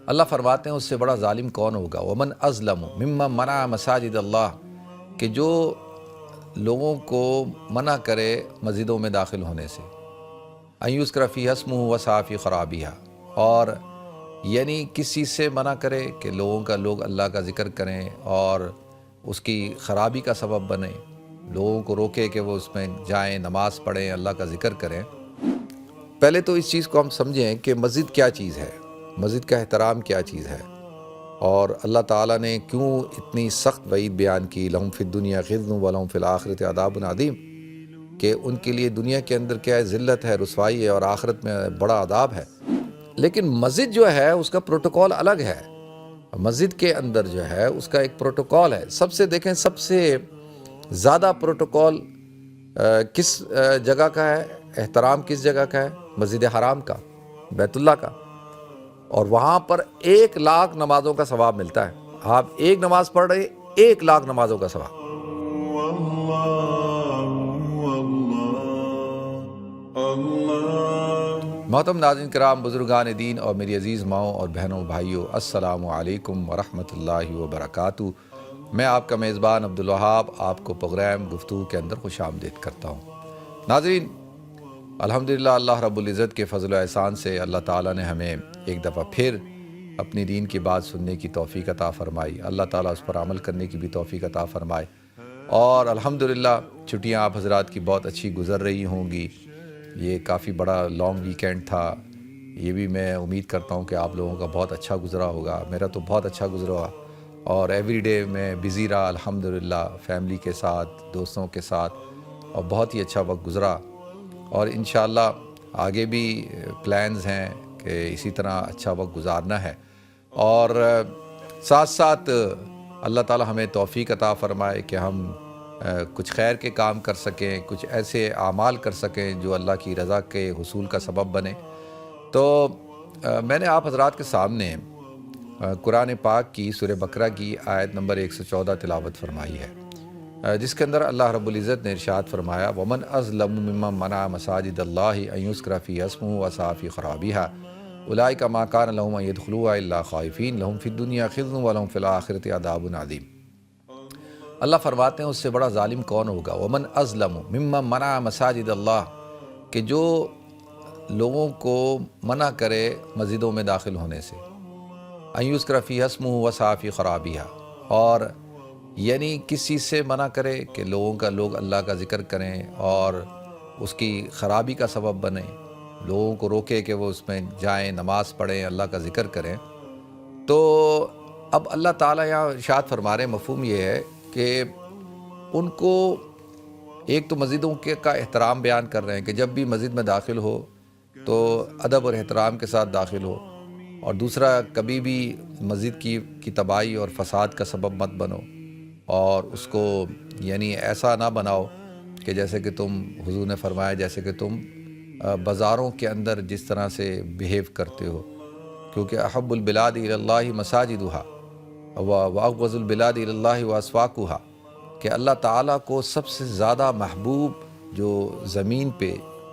اللہ فرماتے ہیں اس سے بڑا ظالم کون ہوگا؟ ومن ازلم ممن منع مساجد اللہ، کہ جو لوگوں کو منع کرے مسجدوں میں داخل ہونے سے، ان یذکر فیہا اسمہ وسعی فی خرابیہا، اور یعنی کس چیز سے منع کرے کہ لوگ اللہ کا ذکر کریں اور اس کی خرابی کا سبب بنے، لوگوں کو روکے کہ وہ اس میں جائیں، نماز پڑھیں، اللہ کا ذکر کریں۔ پہلے تو اس چیز کو ہم سمجھیں کہ مسجد کیا چیز ہے، مسجد کا احترام کیا چیز ہے، اور اللہ تعالیٰ نے کیوں اتنی سخت وعید بیان کی، لہم فی الدنیا خزی ولہم فی الآخرۃ عذاب عظیم، کہ ان کے لیے دنیا کے اندر کیا ہے، ذلت ہے، رسوائی ہے، اور آخرت میں بڑا عذاب ہے۔ لیکن مسجد جو ہے اس کا پروٹوکول الگ ہے۔ مسجد کے اندر جو ہے اس کا ایک پروٹوکول ہے۔ سب سے زیادہ پروٹوکول کس جگہ کا ہے، احترام کس جگہ کا ہے؟ مسجد حرام کا، بیت اللہ کا، اور وہاں پر 1,00,000 نمازوں کا ثواب ملتا ہے۔ آپ ایک نماز پڑھ رہے، 1,00,000 نمازوں کا ثواب۔ محترم ناظرین کرام، بزرگان دین اور میری عزیز ماؤں اور بہنوں بھائیوں، السلام علیکم ورحمۃ اللہ وبرکاتہ۔ میں آپ کا میزبان عبدالوہاب آپ کو پروگرام گفتگو کے اندر خوش آمدید کرتا ہوں۔ ناظرین، الحمدللہ اللہ رب العزت کے فضل و احسان سے اللہ تعالیٰ نے ہمیں ایک دفعہ پھر اپنی دین کی بات سننے کی توفیق عطا فرمائی۔ اللہ تعالیٰ اس پر عمل کرنے کی بھی توفیق عطا فرمائے، اور الحمدللہ چھٹیاں آپ حضرات کی بہت اچھی گزر رہی ہوں گی۔ یہ کافی بڑا لانگ ویکینڈ تھا، یہ بھی میں امید کرتا ہوں کہ آپ لوگوں کا بہت اچھا گزرا ہوگا۔ میرا تو بہت اچھا گزرا، اور ایوری ڈے میں بزی رہا الحمدللہ، فیملی کے ساتھ، دوستوں کے ساتھ، اور بہت ہی اچھا وقت گزرا، اور انشاءاللہ آگے بھی پلانز ہیں کہ اسی طرح اچھا وقت گزارنا ہے، اور ساتھ ساتھ اللہ تعالی ہمیں توفیق عطا فرمائے کہ ہم کچھ خیر کے کام کر سکیں، کچھ ایسے اعمال کر سکیں جو اللہ کی رضا کے حصول کا سبب بنے۔ تو میں نے آپ حضرات کے سامنے قرآن پاک کی سورہ بقرہ کی آیت نمبر 114 تلاوت فرمائی ہے، جس کے اندر اللہ رب العزت نے ارشاد فرمایا، وَمَنْ أَظْلَمُ مِمَّنْ مَنَعَ مَسَاجِدَ اللَّهِ أَن يُذْكَرَ فِيهَا اسْمُهُ وَسَعَىٰ فِي خَرَابِهَا أُولَٰئِكَ مَا كَانَ لَهُمْ أَن يَدْخُلُوهَا إِلَّا خَائِفِينَ لَهُمْ فِي الدُّنْيَا خِزْيٌ وَلَهُمْ فِي الْآخِرَةِ عَذَابٌ عَظِيمٌ۔ اللہ فرماتے ہیں اس سے بڑا ظالم کون ہوگا؟ وَمَنْ أَظْلَمُ مِمَّنْ مَنَعَ مَسَاجِدَ اللَّهِ، کہ جو لوگوں کو منع کرے مسجدوں میں داخل ہونے سے، أَن يُذْكَرَ فِيهَا اسْمُهُ وَسَعَىٰ فِي خَرَابِهَا، اور یعنی کس چیز سے منع کرے کہ لوگ اللہ کا ذکر کریں اور اس کی خرابی کا سبب بنے، لوگوں کو روکے کہ وہ اس میں جائیں، نماز پڑھیں، اللہ کا ذکر کریں۔ تو اب اللہ تعالیٰ یہاں ارشاد فرما رہے ہیں، مفہوم یہ ہے کہ ان کو ایک تو مسجدوں کا احترام بیان کر رہے ہیں کہ جب بھی مسجد میں داخل ہو تو ادب اور احترام کے ساتھ داخل ہو، اور دوسرا کبھی بھی مسجد کی تباہی اور فساد کا سبب مت بنو، اور اس کو یعنی ایسا نہ بناؤ کہ جیسے کہ تم، حضور نے فرمایا، جیسے کہ تم بازاروں کے اندر جس طرح سے بیہیو کرتے ہو، کیونکہ احب البلاد الی اللہ مساجدها وابغض البلاد الی اللہ واسواقها، کہ اللہ تعالیٰ کو سب سے زیادہ محبوب جو زمین پہ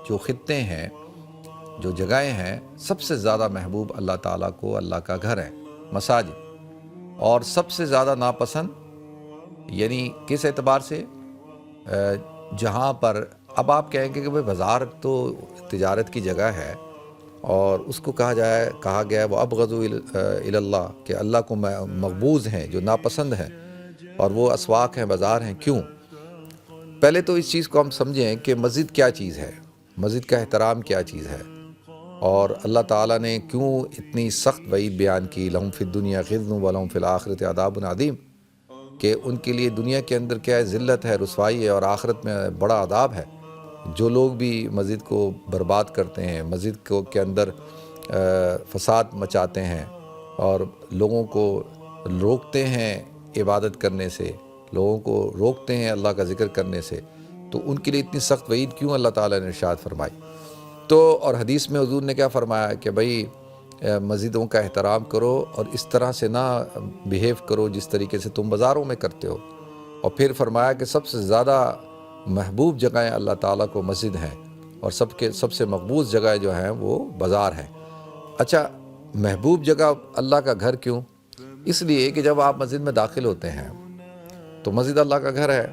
جو خطے ہیں، جو جگہیں ہیں، سب سے زیادہ محبوب اللہ تعالیٰ کو اللہ کا گھر ہے، مساجد، اور سب سے زیادہ ناپسند یعنی کس اعتبار سے؟ جہاں پر اب آپ کہیں گے کہ بھئی بازار تو تجارت کی جگہ ہے، اور اس کو کہا گیا ہے وہ ابغض الی اللہ، کہ اللہ کو مغبوض ہیں، جو ناپسند ہیں، اور وہ اسواق ہیں، بازار ہیں۔ کیوں؟ پہلے تو اس چیز کو ہم سمجھیں کہ مسجد کیا چیز ہے، مسجد کا احترام کیا چیز ہے، اور اللہ تعالیٰ نے کیوں اتنی سخت وعید بیان کی، لہم فی الدنیا خزی ولہم فی الآخرۃ عذاب عظیم، کہ ان کے لیے دنیا کے اندر کیا ہے، ذلت ہے، رسوائی ہے، اور آخرت میں بڑا عذاب ہے۔ جو لوگ بھی مسجد کو برباد کرتے ہیں، مسجد کے اندر فساد مچاتے ہیں، اور لوگوں کو روکتے ہیں عبادت کرنے سے، لوگوں کو روکتے ہیں اللہ کا ذکر کرنے سے، تو ان کے لیے اتنی سخت وعید کیوں اللہ تعالیٰ نے ارشاد فرمائی؟ تو اور حدیث میں حضور نے کیا فرمایا کہ بھئی مسجدوں کا احترام کرو، اور اس طرح سے نہ بیہیو کرو جس طریقے سے تم بازاروں میں کرتے ہو، اور پھر فرمایا کہ سب سے زیادہ محبوب جگہیں اللہ تعالیٰ کو مسجد ہیں، اور سب سے مقبوض جگہ جو ہیں وہ بازار ہیں۔ اچھا، محبوب جگہ اللہ کا گھر کیوں؟ اس لیے کہ جب آپ مسجد میں داخل ہوتے ہیں تو مسجد اللہ کا گھر ہے،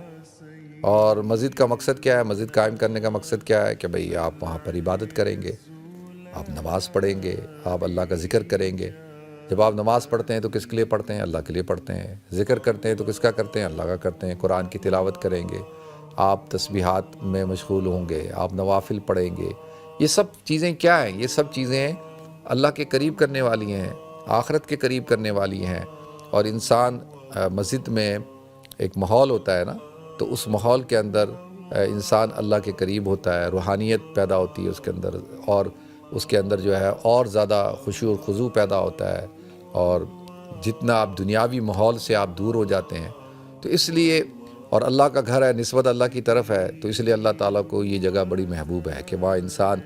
اور مسجد کا مقصد کیا ہے؟ مسجد قائم کرنے کا مقصد کیا ہے؟ کہ بھئی آپ وہاں پر عبادت کریں گے، آپ نماز پڑھیں گے، آپ اللہ کا ذکر کریں گے۔ جب آپ نماز پڑھتے ہیں تو کس کے لیے پڑھتے ہیں؟ اللہ کے لیے پڑھتے ہیں۔ ذکر کرتے ہیں تو کس کا کرتے ہیں؟ اللہ کا کرتے ہیں۔ قرآن کی تلاوت کریں گے، آپ تسبیحات میں مشغول ہوں گے، آپ نوافل پڑھیں گے۔ یہ سب چیزیں کیا ہیں؟ یہ سب چیزیں اللہ کے قریب کرنے والی ہیں، آخرت کے قریب کرنے والی ہیں۔ اور انسان مسجد میں ایک ماحول ہوتا ہے نا، تو اس ماحول کے اندر انسان اللہ کے قریب ہوتا ہے، روحانیت پیدا ہوتی ہے اس کے اندر، اور اس کے اندر جو ہے اور زیادہ خشوع و خضوع پیدا ہوتا ہے، اور جتنا آپ دنیاوی ماحول سے آپ دور ہو جاتے ہیں۔ تو اس لیے، اور اللہ کا گھر ہے، نسبت اللہ کی طرف ہے، تو اس لیے اللہ تعالیٰ کو یہ جگہ بڑی محبوب ہے کہ وہاں انسان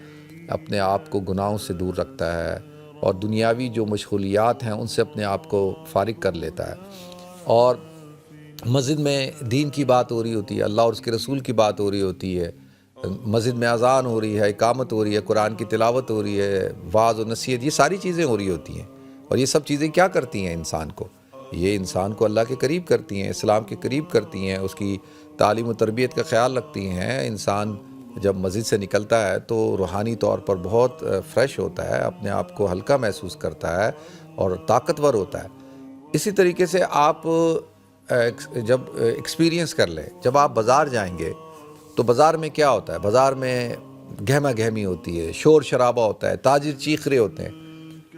اپنے آپ کو گناہوں سے دور رکھتا ہے، اور دنیاوی جو مشغولیات ہیں ان سے اپنے آپ کو فارغ کر لیتا ہے۔ اور مسجد میں دین کی بات ہو رہی ہوتی ہے، اللہ اور اس کے رسول کی بات ہو رہی ہوتی ہے، مسجد میں اذان ہو رہی ہے، اقامت ہو رہی ہے، قرآن کی تلاوت ہو رہی ہے، وعظ و نصیحت، یہ ساری چیزیں ہو رہی ہوتی ہیں۔ اور یہ سب چیزیں کیا کرتی ہیں انسان کو؟ یہ انسان کو اللہ کے قریب کرتی ہیں، اسلام کے قریب کرتی ہیں، اس کی تعلیم و تربیت کا خیال رکھتی ہیں۔ انسان جب مسجد سے نکلتا ہے تو روحانی طور پر بہت فریش ہوتا ہے، اپنے آپ کو ہلکا محسوس کرتا ہے اور طاقتور ہوتا ہے۔ اسی طریقے سے آپ جب ایکسپیرینس کر لیں، جب آپ بازار جائیں گے تو بازار میں کیا ہوتا ہے؟ بازار میں گہما گہمی ہوتی ہے، شور شرابہ ہوتا ہے، تاجر چیخ رہے ہوتے ہیں۔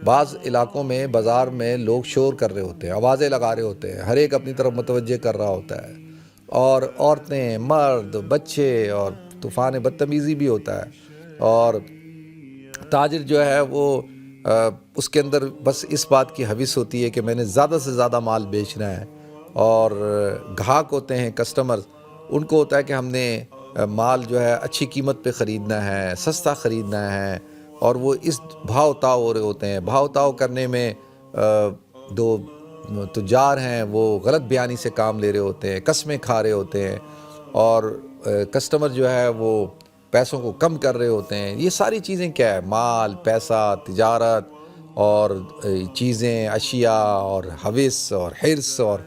بعض علاقوں میں بازار میں لوگ شور کر رہے ہوتے ہیں، آوازیں لگا رہے ہوتے ہیں، ہر ایک اپنی طرف متوجہ کر رہا ہوتا ہے، اور عورتیں، مرد، بچے، اور طوفان بدتمیزی بھی ہوتا ہے۔ اور تاجر جو ہے وہ اس کے اندر بس اس بات کی حوث ہوتی ہے کہ میں نے زیادہ سے زیادہ مال بیچنا ہے، اور گاہک ہوتے ہیں، کسٹمر، ان کو ہوتا ہے کہ ہم نے مال جو ہے اچھی قیمت پہ خریدنا ہے، سستا خریدنا ہے، اور وہ اس بھاؤ تاؤ ہو رہے ہوتے ہیں۔ بھاؤ تاؤ کرنے میں دو تجار ہیں وہ غلط بیانی سے کام لے رہے ہوتے ہیں، قسمیں کھا رہے ہوتے ہیں، اور کسٹمر جو ہے وہ پیسوں کو کم کر رہے ہوتے ہیں۔ یہ ساری چیزیں کیا ہے؟ مال، پیسہ، تجارت، اور چیزیں، اشیاء، اور حوث اور حرص، اور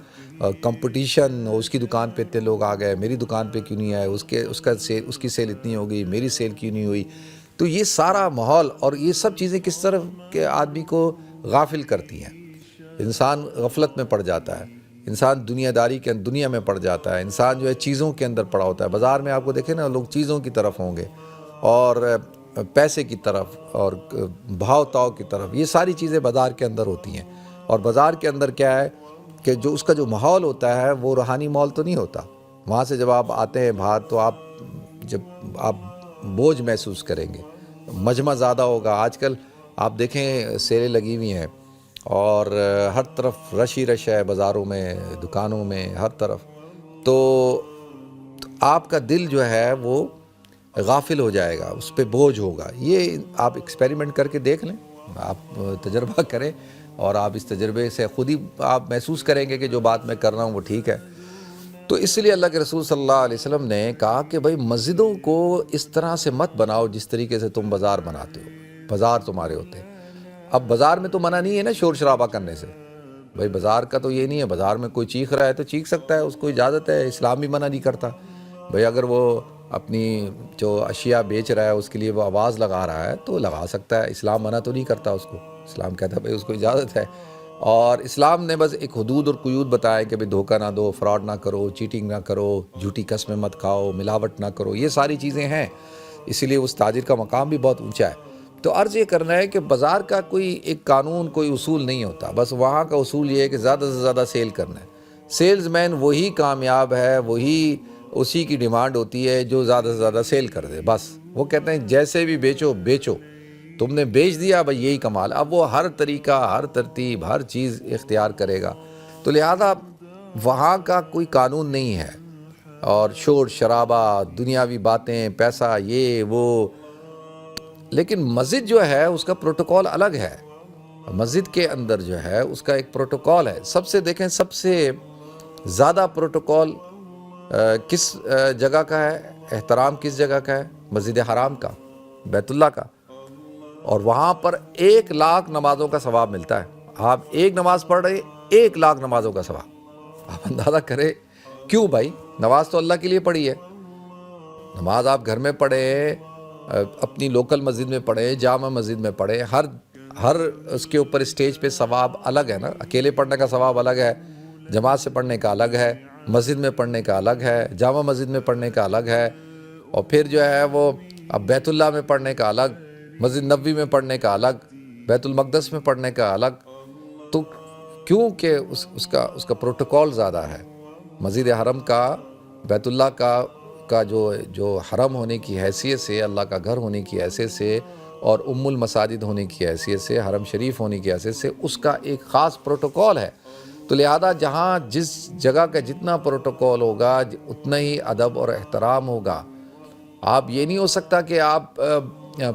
کمپٹیشن، اور اس کی دکان پہ اتنے لوگ آ گئے، میری دکان پہ کیوں نہیں آئے، اس کی سیل اتنی ہو گئی، میری سیل کیوں نہیں ہوئی۔ تو یہ سارا ماحول اور یہ سب چیزیں کس طرح کے آدمی کو غافل کرتی ہیں؟ انسان غفلت میں پڑ جاتا ہے، انسان دنیا میں پڑ جاتا ہے، انسان جو ہے چیزوں کے اندر پڑا ہوتا ہے۔ بازار میں آپ کو دیکھیں نا، لوگ چیزوں کی طرف ہوں گے، اور پیسے کی طرف، اور بھاؤ تاؤ کی طرف۔ یہ ساری چیزیں بازار کے اندر ہوتی ہیں۔ اور بازار کے اندر کیا ہے کہ جو اس کا جو ماحول ہوتا ہے وہ روحانی ماحول تو نہیں ہوتا۔ وہاں سے جب آپ آتے ہیں باہر تو آپ بوجھ محسوس کریں گے، مجمع زیادہ ہوگا۔ آج کل آپ دیکھیں سیلیں لگی ہوئی ہیں، اور ہر طرف رش ہی رش ہے، بازاروں میں، دکانوں میں، ہر طرف۔ تو آپ کا دل جو ہے وہ غافل ہو جائے گا، اس پہ بوجھ ہوگا۔ یہ آپ ایکسپیریمنٹ کر کے دیکھ لیں، آپ تجربہ کریں، اور آپ اس تجربے سے خود ہی آپ محسوس کریں گے کہ جو بات میں کر رہا ہوں وہ ٹھیک ہے۔ تو اس لیے اللہ کے رسول صلی اللہ علیہ وسلم نے کہا کہ بھائی مسجدوں کو اس طرح سے مت بناؤ جس طریقے سے تم بازار بناتے ہو۔ بازار تمہارے ہوتے ہیں۔ اب بازار میں تو منع نہیں ہے نا شور شرابہ کرنے سے، بھائی بازار کا تو یہ نہیں ہے، بازار میں کوئی چیخ رہا ہے تو چیخ سکتا ہے، اس کو اجازت ہے، اسلام بھی منع نہیں کرتا۔ بھائی اگر وہ اپنی جو اشیاء بیچ رہا ہے اس کے لیے وہ آواز لگا رہا ہے تو لگا سکتا ہے، اسلام منع تو نہیں کرتا اس کو۔ اسلام کہتا ہے بھائی اس کو اجازت ہے۔ اور اسلام نے بس ایک حدود اور قیود بتایا کہ بھائی دھوکہ نہ دو، فراڈ نہ کرو، چیٹنگ نہ کرو، جھوٹی قسمیں مت کھاؤ، ملاوٹ نہ کرو، یہ ساری چیزیں ہیں۔ اسی لیے اس تاجر کا مقام بھی بہت اونچا ہے۔ تو عرض یہ کرنا ہے کہ بازار کا کوئی ایک قانون، کوئی اصول نہیں ہوتا، بس وہاں کا اصول یہ ہے کہ زیادہ سے زیادہ سیل کرنا ہے۔ سیلز مین وہی کامیاب ہے، وہی اسی کی ڈیمانڈ ہوتی ہے جو زیادہ سے زیادہ سیل کر دے۔ بس وہ کہتے ہیں جیسے بھی بیچو، تم نے بیچ دیا بھائی یہی کمال۔ اب وہ ہر طریقہ، ہر ترتیب، ہر چیز اختیار کرے گا۔ تو لہذا وہاں کا کوئی قانون نہیں ہے، اور شور شرابہ، دنیاوی باتیں، پیسہ، یہ وہ۔ لیکن مسجد جو ہے اس کا پروٹوکول الگ ہے۔ مسجد کے اندر جو ہے اس کا ایک پروٹوکول ہے۔ سب سے زیادہ پروٹوکول کس جگہ کا ہے؟ احترام کس جگہ کا ہے؟ مسجد حرام کا، بیت اللہ کا۔ اور وہاں پر 1,00,000 نمازوں کا ثواب ملتا ہے. آپ ایک نماز پڑھ رہے 1,00,000 نمازوں کا ثواب. آپ اندازہ کریں کیوں بھائی؟ نماز تو اللہ کے لیے پڑھی ہے. نماز آپ گھر میں پڑھیں، اپنی لوکل مسجد میں پڑھیں، جامع مسجد میں پڑھیں، ہر اس کے اوپر اسٹیج پہ ثواب الگ ہے نا. اکیلے پڑھنے کا ثواب الگ ہے، جماعت سے پڑھنے کا الگ ہے، مسجد میں پڑھنے کا الگ ہے، جامع مسجد میں پڑھنے کا الگ ہے، اور پھر جو ہے وہ اب بیت اللہ میں پڑھنے کا الگ، مسجد نبوی میں پڑھنے کا الگ، بیت المقدس میں پڑھنے کا الگ. تو کیوں کہ اس کا پروٹوکول زیادہ ہے. مسجد حرم کا، بیت اللہ کا جو حرم ہونے کی حیثیت سے، اللہ کا گھر ہونے کی حیثیت سے، اور ام المساجد ہونے کی حیثیت سے، حرم شریف ہونے کی حیثیت سے اس کا ایک خاص پروٹوکول ہے. تو لہذا جہاں جس جگہ کا جتنا پروٹوکول ہوگا اتنا ہی ادب اور احترام ہوگا. آپ یہ نہیں ہو سکتا کہ آپ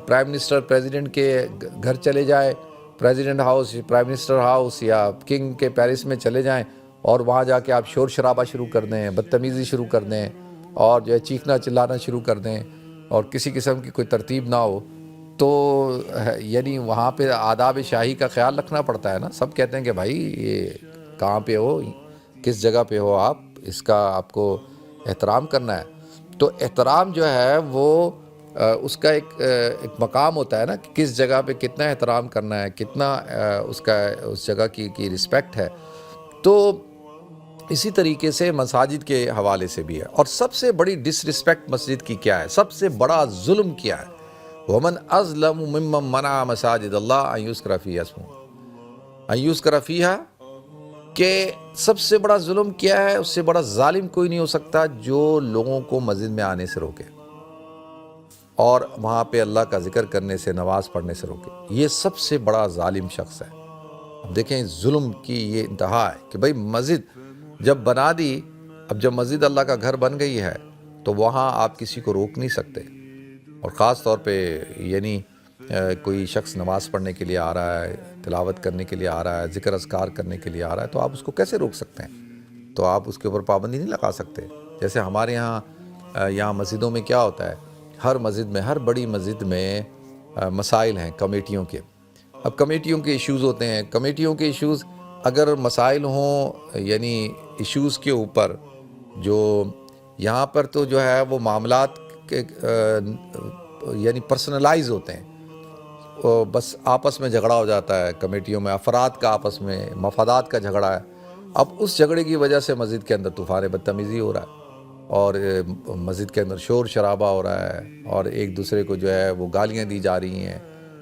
پرائم منسٹر پریزیڈنٹ کے گھر چلے جائیں، president house, prime minister house یا کنگ کے پیلس میں چلے جائیں، اور وہاں جا کے آپ شور شرابہ شروع کر دیں، بدتمیزی شروع کر دیں، اور جو ہے چیخنا چلانا شروع کر دیں، اور کسی قسم کی کوئی ترتیب نہ ہو. تو یعنی وہاں پہ آداب شاہی کا خیال رکھنا پڑتا ہے نا. سب کہتے ہیں کہ بھائی یہ کہاں پہ ہو، کس جگہ پہ ہو آپ، اس کا آپ کو احترام کرنا ہے. تو احترام جو ہے وہ اس کا ایک مقام ہوتا ہے نا، کہ کس جگہ پہ کتنا احترام کرنا ہے، کتنا اس جگہ کی رسپیکٹ ہے. تو اسی طریقے سے مساجد کے حوالے سے بھی ہے. اور سب سے بڑی ڈس رسپیکٹ مسجد کی کیا ہے، سب سے بڑا ظلم کیا ہے؟ وَمَنْ أَظْلَمُ مِمَّنْ مَنَعَ مَسَاجِدَ اللَّهِ أَنْ يُذْكَرَ فِيهَا اسْمُهُ أَنْ يُذْكَرَ فِيهَا، کہ سب سے بڑا ظلم کیا ہے؟ اس سے بڑا ظالم کوئی نہیں ہو سکتا جو لوگوں کو مسجد میں آنے سے روکے اور وہاں پہ اللہ کا ذکر کرنے سے، نماز پڑھنے سے روکے. یہ سب سے بڑا ظالم شخص ہے. اب دیکھیں ظلم کی یہ انتہا ہے کہ بھائی مسجد جب بنا دی، اب جب مسجد اللہ کا گھر بن گئی ہے تو وہاں آپ کسی کو روک نہیں سکتے. اور خاص طور پہ یعنی کوئی شخص نماز پڑھنے کے لیے آ رہا ہے، تلاوت کرنے کے لیے آ رہا ہے، ذکر اذکار کرنے کے لیے آ رہا ہے، تو آپ اس کو کیسے روک سکتے ہیں؟ تو آپ اس کے اوپر پابندی نہیں لگا سکتے. جیسے ہمارے یہاں مسجدوں میں کیا ہوتا ہے، ہر مسجد میں، ہر بڑی مسجد میں مسائل ہیں کمیٹیوں کے. اب کمیٹیوں کے ایشوز ہوتے ہیں. کمیٹیوں کے ایشوز اگر مسائل ہوں، یعنی ایشوز کے اوپر، جو یہاں پر تو جو ہے وہ معاملات یعنی پرسنلائز ہوتے ہیں، بس آپس میں جھگڑا ہو جاتا ہے کمیٹیوں میں، افراد کا آپس میں مفادات کا جھگڑا ہے. اب اس جھگڑے کی وجہ سے مسجد کے اندر طوفان بدتمیزی ہو رہا ہے، اور مسجد کے اندر شور شرابہ ہو رہا ہے، اور ایک دوسرے کو جو ہے وہ گالیاں دی جا رہی ہیں،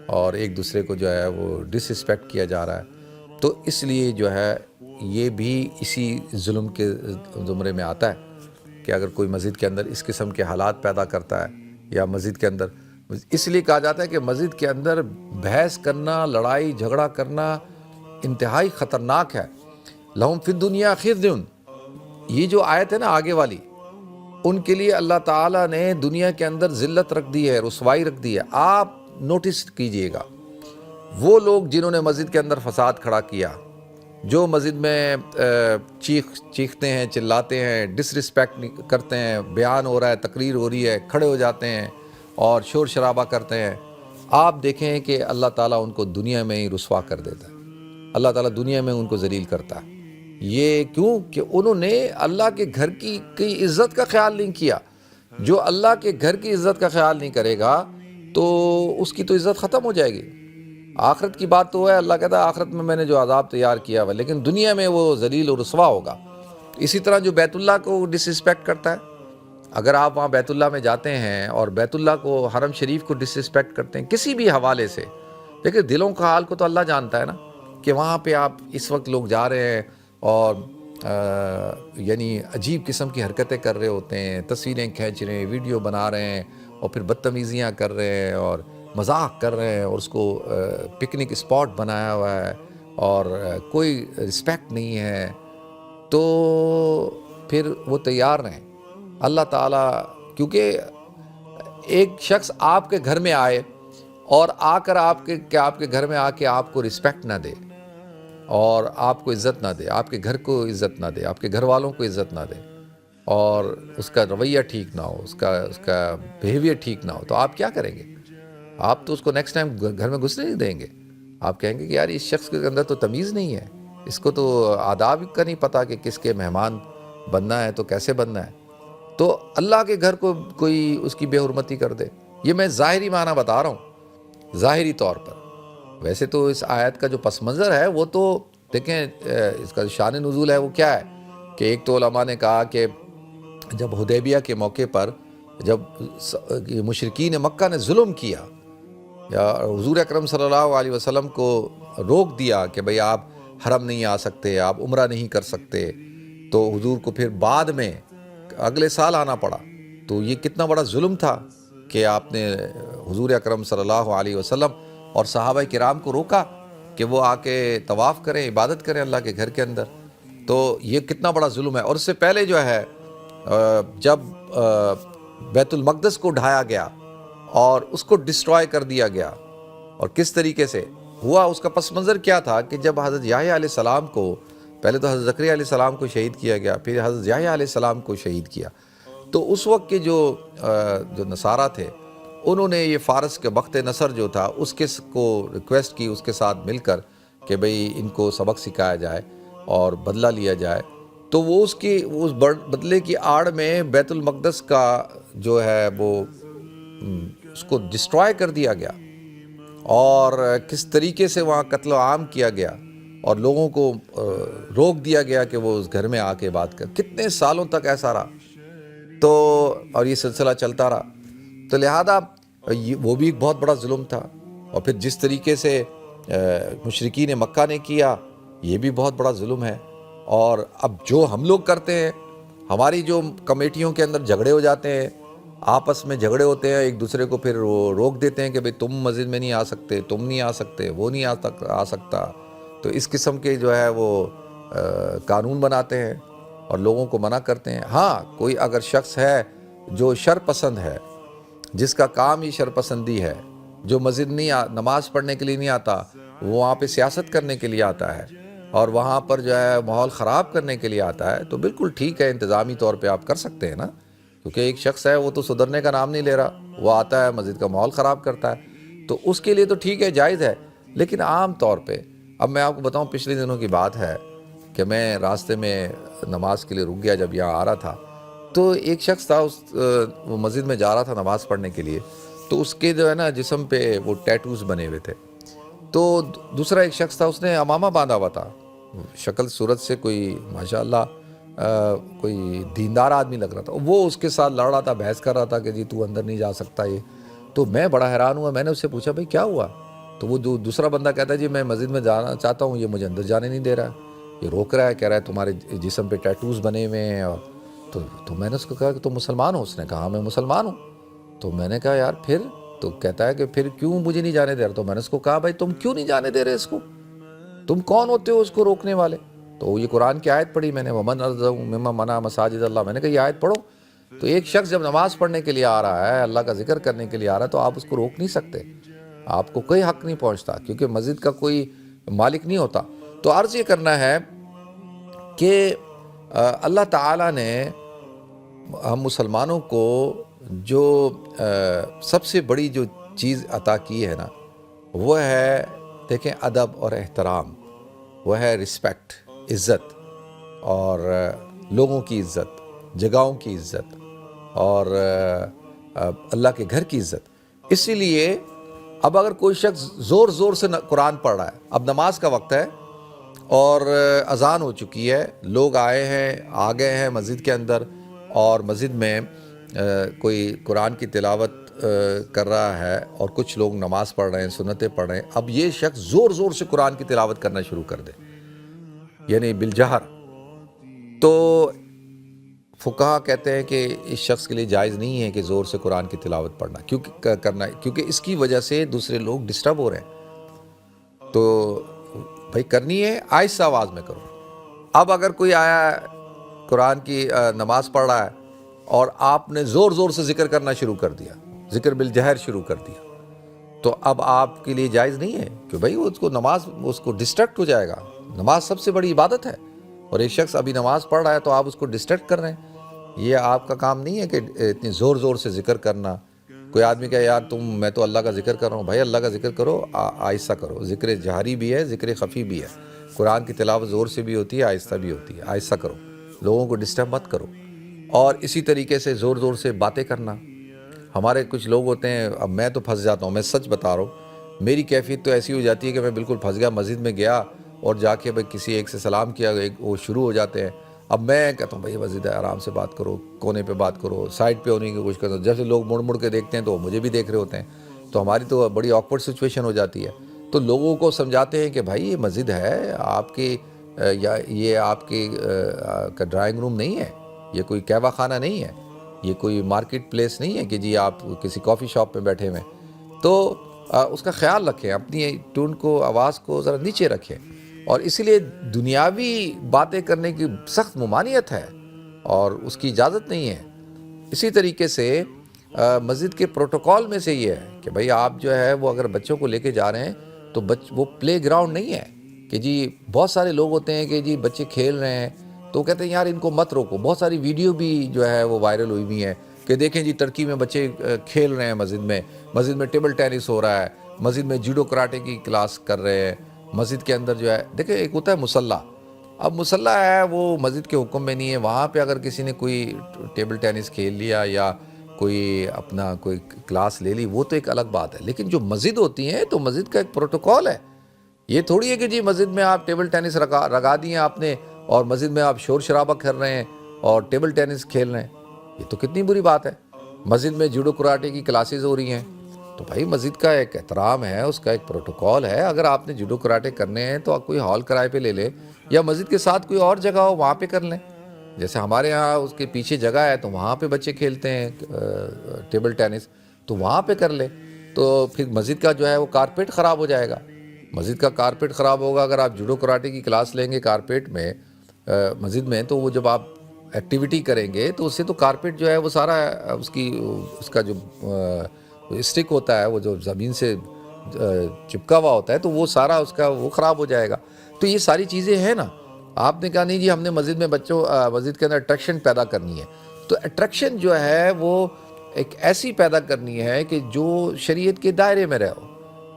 اور ایک دوسرے کو جو ہے وہ ڈس رسپیکٹ کیا جا رہا ہے. تو اس لیے جو ہے یہ بھی اسی ظلم کے زمرے میں آتا ہے کہ اگر کوئی مسجد کے اندر اس قسم کے حالات پیدا کرتا ہے، یا مسجد کے اندر، اس لیے کہا جاتا ہے کہ مسجد کے اندر بحث کرنا، لڑائی جھگڑا کرنا انتہائی خطرناک ہے. لہم فی الدنیا خزی، یہ جو آیت ہے نا آگے والی، ان کے لیے اللہ تعالیٰ نے دنیا کے اندر ذلت رکھ دی ہے، رسوائی رکھ دی ہے. آپ نوٹس کیجئے گا، وہ لوگ جنہوں نے مسجد کے اندر فساد کھڑا کیا، جو مسجد میں چیختے ہیں، چلاتے ہیں، ڈس رسپیکٹ کرتے ہیں، بیان ہو رہا ہے، تقریر ہو رہی ہے، کھڑے ہو جاتے ہیں اور شور شرابہ کرتے ہیں، آپ دیکھیں کہ اللہ تعالیٰ ان کو دنیا میں ہی رسوا کر دیتا ہے. اللہ تعالیٰ دنیا میں ان کو ذلیل کرتا ہے. یہ کیوں کہ انہوں نے اللہ کے گھر کی عزت کا خیال نہیں کیا. جو اللہ کے گھر کی عزت کا خیال نہیں کرے گا تو اس کی تو عزت ختم ہو جائے گی. آخرت کی بات تو ہے، اللہ کہتا ہے آخرت میں نے جو عذاب تیار کیا ہوا، لیکن دنیا میں وہ ذلیل و رسوا ہوگا. اسی طرح جو بیت اللہ کو ڈس رسپیکٹ کرتا ہے، اگر آپ وہاں بیت اللہ میں جاتے ہیں اور بیت اللہ کو، حرم شریف کو ڈس رسپیکٹ کرتے ہیں کسی بھی حوالے سے، دیکھیں دلوں کا حال کو تو اللہ جانتا ہے نا، کہ وہاں پہ آپ اس وقت لوگ جا رہے ہیں اور یعنی عجیب قسم کی حرکتیں کر رہے ہوتے ہیں، تصویریں کھینچ رہے ہیں، ویڈیو بنا رہے ہیں، اور پھر بدتمیزیاں کر رہے ہیں اور مذاق کر رہے ہیں، اور اس کو پکنک اسپاٹ بنایا ہوا ہے، اور کوئی رسپیکٹ نہیں ہے. تو پھر وہ تیار رہیں. اللہ تعالیٰ، کیونکہ ایک شخص آپ کے گھر میں آئے اور آ کر آپ کے گھر میں آ کے آپ کو رسپیکٹ نہ دے، اور آپ کو عزت نہ دے، آپ کے گھر کو عزت نہ دے، آپ کے گھر والوں کو عزت نہ دے، اور اس کا رویہ ٹھیک نہ ہو، اس کا بیہیویئر ٹھیک نہ ہو، تو آپ کیا کریں گے؟ آپ تو اس کو نیکسٹ ٹائم گھر میں گھسنے نہیں دیں گے. آپ کہیں گے کہ یار اس شخص کے اندر تو تمیز نہیں ہے, اس کو تو آداب کا نہیں پتہ کہ کس کے مہمان بننا ہے تو کیسے بننا ہے, تو اللہ کے گھر کو کوئی اس کی بے حرمتی کر دے. یہ میں ظاہری معنی بتا رہا ہوں, ظاہری طور پر. ویسے تو اس آیت کا جو پس منظر ہے وہ تو دیکھیں, اس کا شان نزول ہے وہ کیا ہے کہ ایک تو علماء نے کہا کہ جب حدیبیہ کے موقع پر جب مشرکین مکہ نے ظلم کیا یا حضور اکرم صلی اللہ علیہ وسلم کو روک دیا کہ بھئی آپ حرم نہیں آ سکتے, آپ عمرہ نہیں کر سکتے, تو حضور کو پھر بعد میں اگلے سال آنا پڑا. تو یہ کتنا بڑا ظلم تھا کہ آپ نے حضور اکرم صلی اللہ علیہ وسلم اور صحابہ کرام کو روکا کہ وہ آ کے طواف کریں, عبادت کریں اللہ کے گھر کے اندر. تو یہ کتنا بڑا ظلم ہے. اور اس سے پہلے جو ہے جب بیت المقدس کو ڈھایا گیا اور اس کو ڈسٹرائے کر دیا گیا, اور کس طریقے سے ہوا اس کا پس منظر کیا تھا کہ جب حضرت یحییٰ علیہ السلام کو, پہلے تو حضرت زکریا علیہ السلام کو شہید کیا گیا, پھر حضرت یحییٰ علیہ السلام کو شہید کیا, تو اس وقت کے جو نصارہ تھے انہوں نے یہ فارس کے بخت نصر جو تھا اس کے کو ریکویسٹ کی اس کے ساتھ مل کر کہ بھئی ان کو سبق سکھایا جائے اور بدلہ لیا جائے. تو وہ اس بدلے کی آڑ میں بیت المقدس کا جو ہے وہ اس کو ڈسٹرائے کر دیا گیا, اور کس طریقے سے وہاں قتل عام کیا گیا اور لوگوں کو روک دیا گیا کہ وہ اس گھر میں آ کے بات کر. کتنے سالوں تک ایسا رہا, تو اور یہ سلسلہ چلتا رہا. تو لہذا وہ بھی ایک بہت بڑا ظلم تھا. اور پھر جس طریقے سے مشرکین مکہ نے کیا, یہ بھی بہت بڑا ظلم ہے. اور اب جو ہم لوگ کرتے ہیں, ہماری جو کمیٹیوں کے اندر جھگڑے ہو جاتے ہیں, آپس میں جھگڑے ہوتے ہیں, ایک دوسرے کو پھر روک دیتے ہیں کہ بھئی تم مسجد میں نہیں آ سکتے, تم نہیں آ سکتے, وہ نہیں آ سکتا. تو اس قسم کے جو ہے وہ قانون بناتے ہیں اور لوگوں کو منع کرتے ہیں. ہاں کوئی اگر شخص ہے جو شر پسند ہے, جس کا کام ہی شر پسندی ہے, جو مسجد نہیں نماز پڑھنے کے لیے نہیں آتا, وہ وہاں پہ سیاست کرنے کے لیے آتا ہے اور وہاں پر جو ہے ماحول خراب کرنے کے لیے آتا ہے, تو بالکل ٹھیک ہے, انتظامی طور پہ آپ کر سکتے ہیں نا, کیونکہ ایک شخص ہے وہ تو سدھرنے کا نام نہیں لے رہا, وہ آتا ہے مسجد کا ماحول خراب کرتا ہے, تو اس کے لیے تو ٹھیک ہے, جائز ہے. لیکن عام طور پہ اب میں آپ کو بتاؤں, پچھلے دنوں کی بات ہے کہ میں راستے میں نماز کے لیے رک گیا جب یہاں آ رہا تھا, تو ایک شخص تھا وہ مسجد میں جا رہا تھا نماز پڑھنے کے لیے, تو اس کے جو ہے نا جسم پہ وہ ٹیٹوز بنے ہوئے تھے. تو دوسرا ایک شخص تھا, اس نے عمامہ باندھا ہوا تھا, شکل صورت سے کوئی ماشاءاللہ کوئی دیندار آدمی لگ رہا تھا. وہ اس کے ساتھ لڑ رہا تھا, بحث کر رہا تھا کہ جی تو اندر نہیں جا سکتا یہ. تو میں بڑا حیران ہوا, میں نے اس سے پوچھا بھئی کیا ہوا؟ تو وہ دوسرا بندہ کہتا ہے جی میں مسجد میں جانا چاہتا ہوں, یہ مجھے اندر جانے نہیں دے رہا, یہ روک رہا ہے, کہہ رہا ہے تمہارے جسم پہ ٹیٹوز بنے ہوئے ہیں. اور تو میں نے اس کو کہا کہ تم مسلمان ہو؟ اس نے کہا میں مسلمان ہوں. تو میں نے کہا یار پھر؟ تو کہتا ہے کہ پھر کیوں مجھے نہیں جانے دے رہا؟ تو میں نے اس کو کہا بھائی تم کیوں نہیں جانے دے رہے اس کو, تم کون ہوتے ہو اس کو روکنے والے؟ تو یہ قرآن کی آیت پڑھی میں نے, وَمَنْ أَظْلَمُ مِمَّنْ مَنَعَ مَسَاجِدَ اللَّهِ, میں نے کہا یہ آیت پڑھو. تو ایک شخص جب نماز پڑھنے کے لیے آ رہا ہے, اللہ کا ذکر کرنے کے لیے آ رہا ہے, تو آپ اس کو روک نہیں سکتے, آپ کو کوئی حق نہیں پہنچتا, کیونکہ مسجد کا کوئی مالک نہیں ہوتا. تو عرض یہ کرنا ہے کہ اللہ تعالیٰ نے ہم مسلمانوں کو جو سب سے بڑی جو چیز عطا کی ہے نا, وہ ہے دیکھیں ادب اور احترام, وہ ہے رسپیکٹ, عزت, اور لوگوں کی عزت, جگہوں کی عزت, اور اللہ کے گھر کی عزت. اسی لیے اب اگر کوئی شخص زور زور سے قرآن پڑھ رہا ہے, اب نماز کا وقت ہے اور اذان ہو چکی ہے, لوگ آئے ہیں, آ گئے ہیں مسجد کے اندر, اور مسجد میں کوئی قرآن کی تلاوت کر رہا ہے اور کچھ لوگ نماز پڑھ رہے ہیں, سنتیں پڑھ رہے ہیں. اب یہ شخص زور زور سے قرآن کی تلاوت کرنا شروع کر دے, یعنی بالجہر, تو فقہا کہتے ہیں کہ اس شخص کے لیے جائز نہیں ہے کہ زور سے قرآن کی تلاوت پڑھنا, کیونکہ اس کی وجہ سے دوسرے لوگ ڈسٹرب ہو رہے ہیں. تو بھائی کرنی ہے آہستہ آواز میں کرو. اب اگر کوئی آیا قرآن کی نماز پڑھ رہا ہے اور آپ نے زور زور سے ذکر کرنا شروع کر دیا, ذکر بالجہر شروع کر دیا, تو اب آپ کے لیے جائز نہیں ہے کہ بھائی اس کو ڈسٹریکٹ ہو جائے گا. نماز سب سے بڑی عبادت ہے, اور ایک شخص ابھی نماز پڑھ رہا ہے تو آپ اس کو ڈسٹریکٹ کر رہے ہیں. یہ آپ کا کام نہیں ہے کہ اتنی زور زور سے ذکر کرنا, کوئی آدمی کہے یار میں تو اللہ کا ذکر کر رہا ہوں، بھائی اللہ کا ذکر کرو، آہستہ کرو، ذکر جہری بھی ہے، ذکر خفی بھی ہے، قرآن کی تلاوت زور سے بھی ہوتی ہے، آہستہ بھی ہوتی ہے، آہستہ کرو، لوگوں کو ڈسٹرب مت کرو۔ اور اسی طریقے سے زور زور سے باتیں کرنا، ہمارے کچھ لوگ ہوتے ہیں، اب میں تو پھنس جاتا ہوں، میں سچ بتا رہا ہوں، میری کیفیت تو ایسی ہو جاتی ہے کہ میں بالکل پھنس گیا، مسجد میں گیا اور جا کے بھائی کسی ایک سے سلام کیا، وہ شروع ہو جاتے ہیں، اب میں کہتا ہوں بھائی مسجد ہے، آرام سے بات کرو، کونے پہ بات کرو، سائڈ پہ ہونے کی کوشش کرتا ہوں، جیسے لوگ مڑ مڑ کے دیکھتے ہیں تو وہ مجھے بھی دیکھ رہے ہوتے ہیں، تو ہماری تو بڑی آکورڈ سچویشن ہو جاتی ہے۔ تو لوگوں کو سمجھاتے ہیں کہ بھائی یہ مسجد ہے آپ کی، یا یہ آپ کی کا ڈرائنگ روم نہیں ہے، یہ کوئی قہوہ خانہ نہیں ہے، یہ کوئی مارکیٹ پلیس نہیں ہے کہ جی آپ کسی کافی شاپ پہ بیٹھے ہوئے ہیں۔ تو اس کا خیال رکھیں، اپنی ٹون کو، آواز کو ذرا نیچے رکھیں، اور اسی لیے دنیاوی باتیں کرنے کی سخت ممانعت ہے اور اس کی اجازت نہیں ہے۔ اسی طریقے سے مسجد کے پروٹوکول میں سے یہ ہے کہ بھئی آپ جو ہے وہ اگر بچوں کو لے کے جا رہے ہیں تو وہ پلے گراؤنڈ نہیں ہے کہ جی بہت سارے لوگ ہوتے ہیں کہ جی بچے کھیل رہے ہیں تو کہتے ہیں یار ان کو مت روکو۔ بہت ساری ویڈیو بھی جو ہے وہ وائرل ہوئی ہوئی ہیں کہ دیکھیں جی ترکی میں بچے کھیل رہے ہیں، مسجد میں ٹیبل ٹینس ہو رہا ہے، مسجد میں جوڈو کراٹے کی کلاس کر رہے ہیں، مسجد کے اندر جو ہے دیکھیں ایک ہوتا ہے مصلی، اب مصلی ہے وہ مسجد کے حکم میں نہیں ہے، وہاں پہ اگر کسی نے کوئی ٹیبل ٹینس کھیل لیا یا کوئی اپنا کوئی کلاس لے لی وہ تو ایک الگ بات ہے، لیکن جو مسجد ہوتی ہیں تو مسجد کا ایک پروٹوکول ہے۔ یہ تھوڑی ہے کہ جی مسجد میں آپ ٹیبل ٹینس لگا دیے آپ نے اور مسجد میں آپ شور شرابہ کر رہے ہیں اور ٹیبل ٹینس کھیل رہے ہیں، یہ تو کتنی بری بات ہے۔ مسجد میں جوڈو کراٹے کی کلاسز ہو رہی ہیں تو بھائی مسجد کا ایک احترام ہے، اس کا ایک پروٹوکول ہے، اگر آپ نے جوڈو کراٹے کرنے ہیں تو آپ کوئی ہال کرائے پہ لے لیں یا مسجد کے ساتھ کوئی اور جگہ ہو وہاں پہ کر لیں، جیسے ہمارے ہاں اس کے پیچھے جگہ ہے تو وہاں پہ بچے کھیلتے ہیں ٹیبل ٹینس، تو وہاں پہ کر لیں۔ تو پھر مسجد کا جو ہے وہ کارپیٹ خراب ہو جائے گا، مسجد کا کارپیٹ خراب ہوگا اگر آپ جوڈو کراٹے کی کلاس لیں گے کارپیٹ میں مسجد میں، تو وہ جب آپ ایکٹیویٹی کریں گے تو اس سے تو کارپیٹ جو ہے وہ سارا اس کا جو اسٹک ہوتا ہے وہ جو زمین سے چپکا ہوا ہوتا ہے تو وہ سارا اس کا وہ خراب ہو جائے گا۔ تو یہ ساری چیزیں ہیں نا، آپ نے کہا نہیں جی ہم نے مسجد میں مسجد کے اندر اٹریکشن پیدا کرنی ہے، تو اٹریکشن جو ہے وہ ایک ایسی پیدا کرنی ہے کہ جو شریعت کے دائرے میں رہو،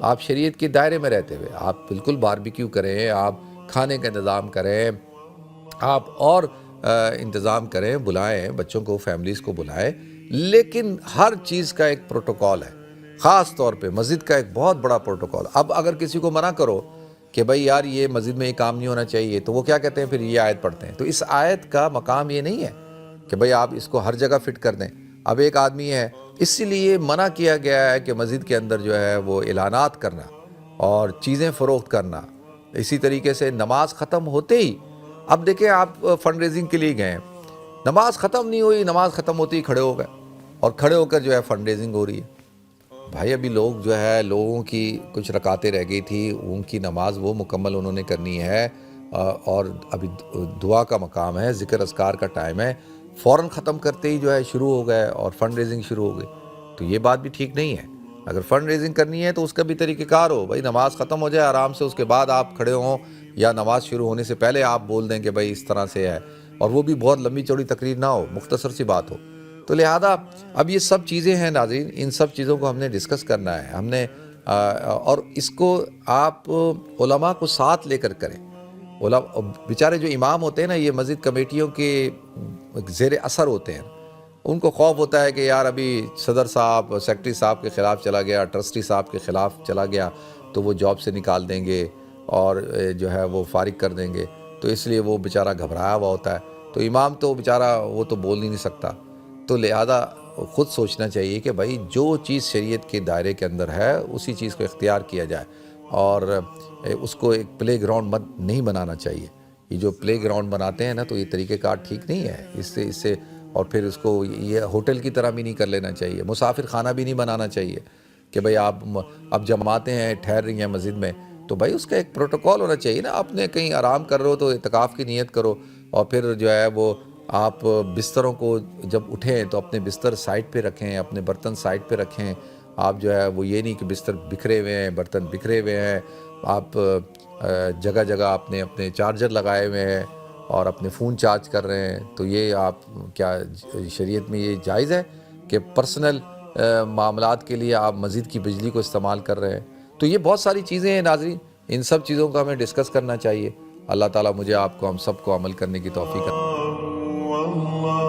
آپ شریعت کے دائرے میں رہتے ہوئے آپ بالکل باربیکیو کریں، آپ کھانے کا انتظام کریں، آپ اور انتظام کریں، بلائیں بچوں کو، فیملیز کو بلائیں، لیکن ہر چیز کا ایک پروٹوکول ہے، خاص طور پہ مسجد کا ایک بہت بڑا پروٹوکول۔ اب اگر کسی کو منع کرو کہ بھائی یار یہ مسجد میں یہ کام نہیں ہونا چاہیے تو وہ کیا کہتے ہیں، پھر یہ آیت پڑھتے ہیں۔ تو اس آیت کا مقام یہ نہیں ہے کہ بھئی آپ اس کو ہر جگہ فٹ کر دیں۔ اب ایک آدمی ہے، اسی لیے منع کیا گیا ہے کہ مسجد کے اندر جو ہے وہ اعلانات کرنا اور چیزیں فروخت کرنا۔ اسی طریقے سے نماز ختم ہوتے ہی، اب دیکھیں آپ فنڈ ریزنگ کے لیے گئے، نماز ختم نہیں ہوئی، نماز ختم ہوتے ہی کھڑے ہو گئے اور کھڑے ہو کر جو ہے فنڈ ریزنگ ہو رہی ہے۔ بھائی ابھی لوگ جو ہے لوگوں کی کچھ رکعتیں رہ گئی تھی، ان کی نماز وہ مکمل انہوں نے کرنی ہے، اور ابھی دعا کا مقام ہے، ذکر اذکار کا ٹائم ہے، فوراً ختم کرتے ہی جو ہے شروع ہو گئے اور فنڈ ریزنگ شروع ہو گئی، تو یہ بات بھی ٹھیک نہیں ہے۔ اگر فنڈ ریزنگ کرنی ہے تو اس کا بھی طریقہ کار ہو، بھائی نماز ختم ہو جائے آرام سے، اس کے بعد آپ کھڑے ہوں یا نماز شروع ہونے سے پہلے آپ بول دیں کہ بھائی اس طرح سے ہے، اور وہ بھی بہت لمبی چوڑی تقریر نہ ہو، مختصر سی بات ہو۔ تو لہذا اب یہ سب چیزیں ہیں ناظرین، ان سب چیزوں کو ہم نے ڈسکس کرنا ہے، ہم نے اور اس کو آپ علماء کو ساتھ لے کر کریں۔ بیچارے جو امام ہوتے ہیں نا، یہ مسجد کمیٹیوں کے زیر اثر ہوتے ہیں، ان کو خوف ہوتا ہے کہ یار ابھی صدر صاحب، سیکرٹری صاحب کے خلاف چلا گیا، ٹرسٹی صاحب کے خلاف چلا گیا تو وہ جاب سے نکال دیں گے اور جو ہے وہ فارغ کر دیں گے، تو اس لیے وہ بیچارہ گھبرایا ہوا ہوتا ہے، تو امام تو بیچارہ وہ تو بول ہی نہیں سکتا۔ تو لہذا خود سوچنا چاہیے کہ بھائی جو چیز شریعت کے دائرے کے اندر ہے اسی چیز کو اختیار کیا جائے، اور اس کو ایک پلے گراؤنڈ نہیں بنانا چاہیے۔ یہ جو پلے گراؤنڈ بناتے ہیں نا تو یہ طریقہ کار ٹھیک نہیں ہے، اس سے اور پھر اس کو یہ ہوٹل کی طرح بھی نہیں کر لینا چاہیے، مسافر خانہ بھی نہیں بنانا چاہیے کہ بھئی آپ اب جماعتیں ہیں ٹھہر رہی ہیں مسجد میں تو بھائی اس کا ایک پروٹوکول ہونا چاہیے نا، آپ نے کہیں آرام کر رہے ہو تو اعتکاف کی نیت کرو، اور پھر جو ہے وہ آپ بستروں کو جب اٹھیں تو اپنے بستر سائڈ پہ رکھیں، اپنے برتن سائڈ پہ رکھیں، آپ جو ہے وہ یہ نہیں کہ بستر بکھرے ہوئے ہیں، برتن بکھرے ہوئے ہیں، آپ جگہ جگہ اپنے چارجر لگائے ہوئے ہیں اور اپنے فون چارج کر رہے ہیں، تو یہ آپ کیا شریعت میں یہ جائز ہے کہ پرسنل معاملات کے لیے آپ مزید کی بجلی کو استعمال کر رہے ہیں. تو یہ بہت ساری چیزیں ہیں ناظرین، ان سب چیزوں کو ہمیں ڈسکس کرنا چاہیے. اللہ تعالیٰ مجھے آپ کو ہم سب کو عمل کرنے کی توفیق عطا فرمائے.